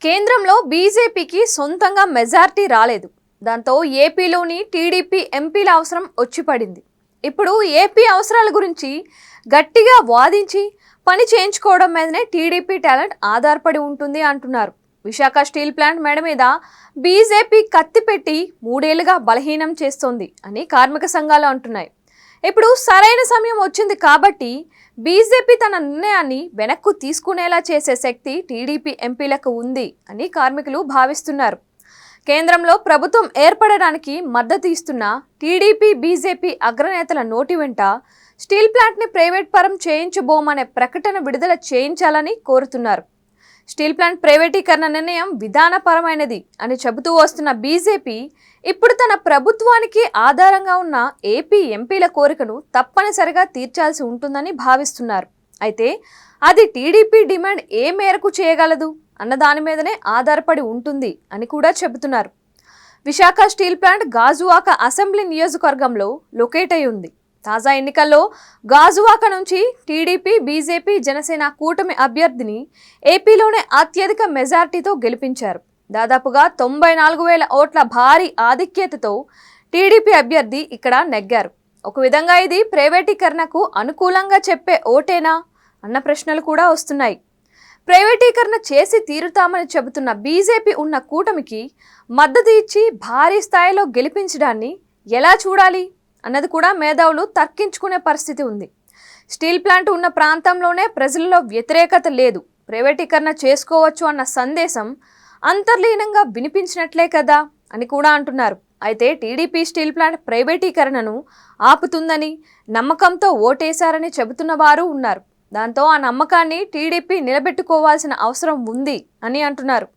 కేంద్రంలో బీజేపీకి సొంతంగా మెజార్టీ రాలేదు. దాంతో ఏపీలోని టీడీపీ ఎంపీల అవసరం వచ్చిపడింది. ఇప్పుడు ఏపీ అవసరాల గురించి గట్టిగా వాదించి పని చేయించుకోవడం మీదనే టీడీపీ టాలెంట్ ఆధారపడి ఉంటుంది అంటున్నారు. విశాఖ స్టీల్ ప్లాంట్ మేడ మీద బీజేపీ కత్తి పెట్టి 3 ఏళ్లుగా బలహీనం చేస్తోంది అని కార్మిక సంఘాలు అంటున్నాయి. ఇప్పుడు సరైన సమయం వచ్చింది కాబట్టి బీజేపీ తన నిర్ణయాన్ని వెనక్కు తీసుకునేలా చేసే శక్తి టీడీపీ ఎంపీలకు ఉంది అని కార్మికులు భావిస్తున్నారు. కేంద్రంలో ప్రభుత్వం ఏర్పడడానికి మద్దతు ఇస్తున్న టీడీపీ బీజేపీ అగ్రనేతల నోటి వెంట స్టీల్ ప్లాంట్ని ప్రైవేట్ పరం చేయించబోమనే ప్రకటన విడుదల చేయించాలని కోరుతున్నారు. స్టీల్ ప్లాంట్ ప్రైవేటీకరణ నిర్ణయం విధానపరమైనది అని చెబుతూ వస్తున్న బీజేపీ ఇప్పుడు తన ప్రభుత్వానికి ఆధారంగా ఉన్న ఏపీ ఎంపీల కోరికను తప్పనిసరిగా తీర్చాల్సి ఉంటుందని భావిస్తున్నారు. అయితే అది టీడీపీ డిమాండ్ ఏ మేరకు చేయగలదు అన్న దాని మీదనే ఆధారపడి ఉంటుంది అని కూడా చెబుతున్నారు. Visakha steel plant Gajuwaka assembly నియోజకవర్గంలో లొకేట్ అయి ఉంది. తాజా ఎన్నికల్లో గాజువాక నుంచి టీడీపీ బీజేపీ జనసేన కూటమి అభ్యర్థిని ఏపీలోనే అత్యధిక మెజార్టీతో గెలిపించారు. దాదాపుగా 94,000 ఓట్ల భారీ ఆధిక్యతతో టీడీపీ అభ్యర్థి ఇక్కడ నెగ్గారు. ఒక విధంగా ఇది ప్రైవేటీకరణకు అనుకూలంగా చెప్పే ఓటేనా అన్న ప్రశ్నలు కూడా వస్తున్నాయి. ప్రైవేటీకరణ చేసి తీరుతామని చెబుతున్న బీజేపీ ఉన్న కూటమికి మద్దతు ఇచ్చి భారీ స్థాయిలో గెలిపించడాన్ని ఎలా చూడాలి అన్నది కూడా మేధావులు తర్కించుకునే పరిస్థితి ఉంది. స్టీల్ ప్లాంట్ ఉన్న ప్రాంతంలోనే ప్రజలలో వ్యతిరేకత లేదు, ప్రైవేటీకరణ చేసుకోవచ్చు అన్న సందేశం అంతర్లీనంగా వినిపించినట్లే కదా అని కూడా అంటున్నారు. అయితే టీడీపీ స్టీల్ ప్లాంట్ ప్రైవేటీకరణను ఆపుతుందని నమ్మకంతో ఓటేశారని చెబుతున్న వారు ఉన్నారు. దాంతో ఆ నమ్మకాన్ని టీడీపీ నిలబెట్టుకోవాల్సిన అవసరం ఉంది అని అంటున్నారు.